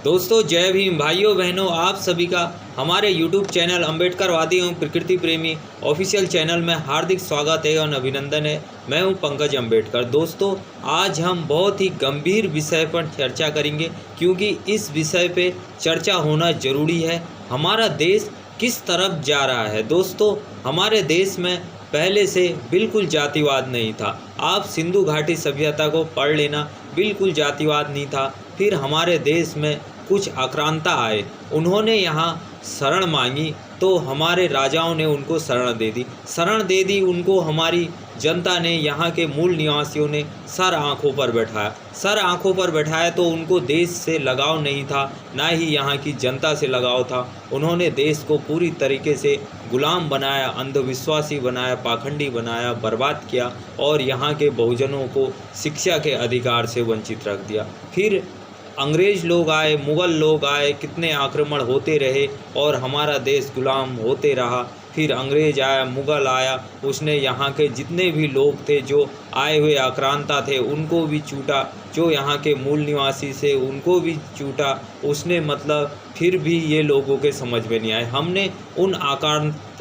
दोस्तों जय भीम भाइयों बहनों, आप सभी का हमारे YouTube चैनल अम्बेडकरवादी एवं प्रकृति प्रेमी ऑफिशियल चैनल में हार्दिक स्वागत है और अभिनंदन है। मैं हूं पंकज अम्बेडकर। दोस्तों आज हम बहुत ही गंभीर विषय पर चर्चा करेंगे, क्योंकि इस विषय पे चर्चा होना ज़रूरी है। हमारा देश किस तरफ जा रहा है। दोस्तों हमारे देश में पहले से बिल्कुल जातिवाद नहीं था। आप सिंधु घाटी सभ्यता को पढ़ लेना, बिल्कुल जातिवाद नहीं था। फिर हमारे देश में कुछ आक्रांता आए, उन्होंने यहाँ शरण मांगी तो हमारे राजाओं ने उनको शरण दे दी उनको हमारी जनता ने, यहाँ के मूल निवासियों ने सर आँखों पर बैठाया तो उनको देश से लगाव नहीं था, ना ही यहाँ की जनता से लगाव था। उन्होंने देश को पूरी तरीके से गुलाम बनाया, अंधविश्वासी बनाया, पाखंडी बनाया, बर्बाद किया और यहाँ के बहुजनों को शिक्षा के अधिकार से वंचित रख दिया। फिर अंग्रेज़ लोग आए, मुग़ल लोग आए, कितने आक्रमण होते रहे और हमारा देश गुलाम होते रहा। फिर अंग्रेज़ आया, मुग़ल आया, उसने यहाँ के जितने भी लोग थे, जो आए हुए आक्रांता थे, उनको भी चूटा, जो यहाँ के मूल निवासी से उनको भी चूटा उसने। मतलब फिर भी ये लोगों के समझ में नहीं आए। हमने उन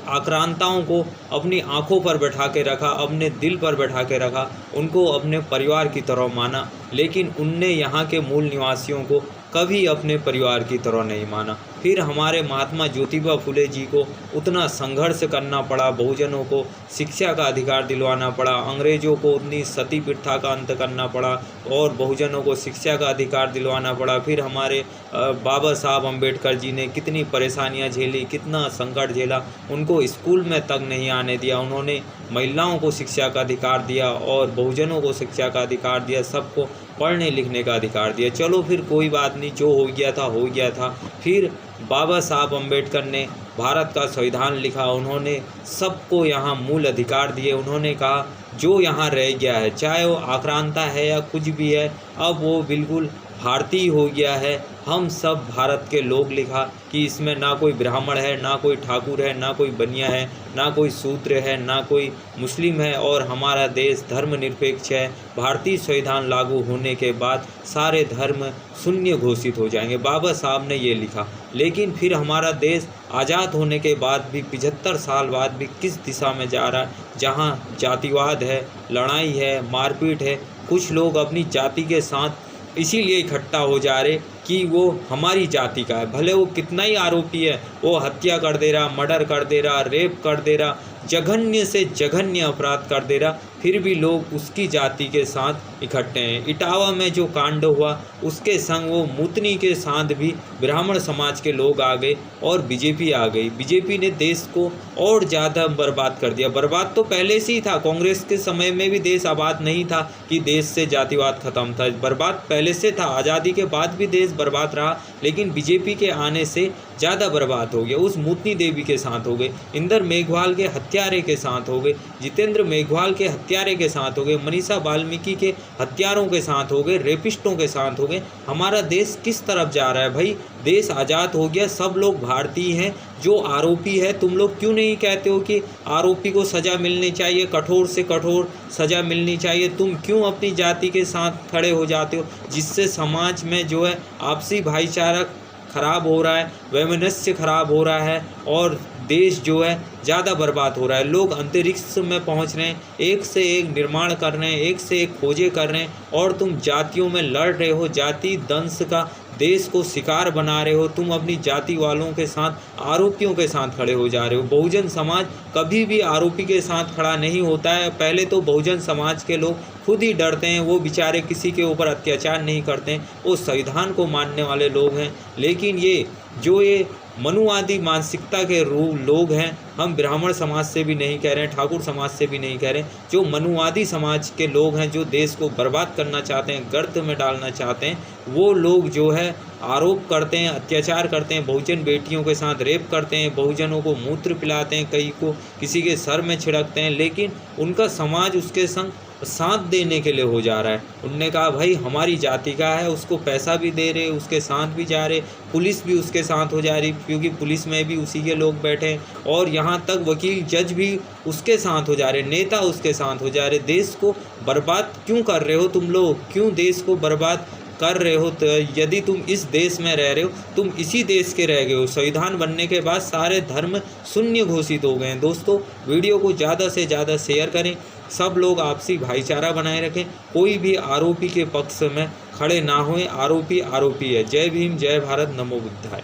आक्रांताओं को अपनी आंखों पर बैठा के रखा, अपने दिल पर बैठा के रखा, उनको अपने परिवार की तरह माना, लेकिन उनने यहाँ के मूल निवासियों को कभी अपने परिवार की तरह नहीं माना। फिर हमारे महात्मा ज्योतिबा फुले जी को उतना संघर्ष करना पड़ा, बहुजनों को शिक्षा का अधिकार दिलवाना पड़ा, अंग्रेज़ों को उतनी सती प्रथा का अंत करना पड़ा और बहुजनों को शिक्षा का अधिकार दिलवाना पड़ा। फिर हमारे बाबा साहब अम्बेडकर जी ने कितनी परेशानियां झेली, कितना संकट झेला, उनको स्कूल में तक नहीं आने दिया। उन्होंने महिलाओं को शिक्षा का अधिकार दिया और बहुजनों को शिक्षा का अधिकार दिया, सबको पढ़ने लिखने का अधिकार दिया। चलो फिर कोई बात नहीं, जो हो गया था। फिर बाबा साहब अम्बेडकर ने भारत का संविधान लिखा, उन्होंने सबको यहाँ मूल अधिकार दिए। उन्होंने कहा जो यहाँ रह गया है, चाहे वो आक्रांता है या कुछ भी है, अब वो बिल्कुल भारतीय हो गया है। हम सब भारत के लोग लिखा कि इसमें ना कोई ब्राह्मण है, ना कोई ठाकुर है, ना कोई बनिया है, ना कोई शूद्र है, ना कोई मुस्लिम है और हमारा देश धर्मनिरपेक्ष है। भारतीय संविधान लागू होने के बाद सारे धर्म शून्य घोषित हो जाएंगे। बाबा साहब ने ये लिखा। लेकिन फिर हमारा देश आज़ाद होने के बाद भी 75 साल बाद भी किस दिशा में जा रहा है, जहाँ जातिवाद है, लड़ाई है, मारपीट है। कुछ लोग अपनी जाति के साथ इसीलिए इकट्ठा हो जा रहे कि वो हमारी जाति का है, भले वो कितना ही आरोपी है, वो हत्या कर दे रहा, मर्डर कर दे रहा, रेप कर दे रहा, जघन्य से जघन्य अपराध कर दे रहा, फिर भी लोग उसकी जाति के साथ इकट्ठे हैं। इटावा में जो कांड हुआ उसके संग वो मूतनी के साथ भी ब्राह्मण समाज के लोग आ गए और बीजेपी आ गई। बीजेपी ने देश को और ज़्यादा बर्बाद कर दिया। बर्बाद तो पहले से ही था, कांग्रेस के समय में भी देश आबाद नहीं था कि देश से जातिवाद खत्म था, बर्बाद पहले से था। आज़ादी के बाद भी देश बर्बाद रहा, लेकिन बीजेपी के आने से ज़्यादा बर्बाद हो गया। उस मूतनी देवी के साथ हो गए, इंदर मेघवाल के हत्यारे के साथ हो गए, जितेंद्र मेघवाल के हत्यारे के साथ हो गए, मनीषा वाल्मीकि के हत्यारों के साथ हो गए, रेपिस्टों के साथ हो गए। हमारा देश किस तरफ जा रहा है भाई? देश आज़ाद हो गया, सब लोग भारतीय हैं। जो आरोपी है, तुम लोग क्यों नहीं कहते हो कि आरोपी को सज़ा मिलनी चाहिए, कठोर से कठोर सज़ा मिलनी चाहिए? तुम क्यों अपनी जाति के साथ खड़े हो जाते हो, जिससे समाज में जो है आपसी भाईचारा खराब हो रहा है, वैमनस्य खराब हो रहा है और देश जो है ज़्यादा बर्बाद हो रहा है। लोग अंतरिक्ष में पहुंच रहे हैं, एक से एक निर्माण कर रहे हैं, एक से एक खोजें कर रहे हैं और तुम जातियों में लड़ रहे हो, जाति दंश का देश को शिकार बना रहे हो। तुम अपनी जाति वालों के साथ, आरोपियों के साथ खड़े हो जा रहे हो। बहुजन समाज कभी भी आरोपी के साथ खड़ा नहीं होता है। पहले तो बहुजन समाज के लोग खुद ही डरते हैं, वो बेचारे किसी के ऊपर अत्याचार नहीं करते हैं, वो संविधान को मानने वाले लोग हैं। लेकिन ये मनुवादी मानसिकता के लोग हैं, हम ब्राह्मण समाज से भी नहीं कह रहे हैं, ठाकुर समाज से भी नहीं कह रहे हैं, जो मनुवादी समाज के लोग हैं, जो देश को बर्बाद करना चाहते हैं, गर्त में डालना चाहते हैं, वो लोग जो है आरोप करते हैं, अत्याचार करते हैं, बहुजन बेटियों के साथ रेप करते हैं, बहुजनों को मूत्र पिलाते हैं, कई को किसी के सर में छिड़कते हैं, लेकिन उनका समाज उसके संग साथ देने के लिए हो जा रहा है। उनने कहा भाई हमारी जाति का है, उसको पैसा भी दे रहे, उसके साथ भी जा रहे, पुलिस भी उसके साथ हो जा रही, क्योंकि पुलिस में भी उसी के लोग बैठे हैं और यहाँ तक वकील जज भी उसके साथ हो जा रहे, नेता उसके साथ हो जा रहे। देश को बर्बाद क्यों कर रहे हो तुम लोग? क्यों देश को बर्बाद कर रहे हो, तो यदि तुम इस देश में रह रहे हो, तुम इसी देश के रह गए हो। संविधान बनने के बाद सारे धर्म शून्य घोषित हो गए हैं। दोस्तों, वीडियो को ज़्यादा से ज़्यादा शेयर करें, सब लोग आपसी भाईचारा बनाए रखें, कोई भी आरोपी के पक्ष में खड़े ना हों। आरोपी आरोपी है। जय भीम, जय भारत, नमो बुद्धाय।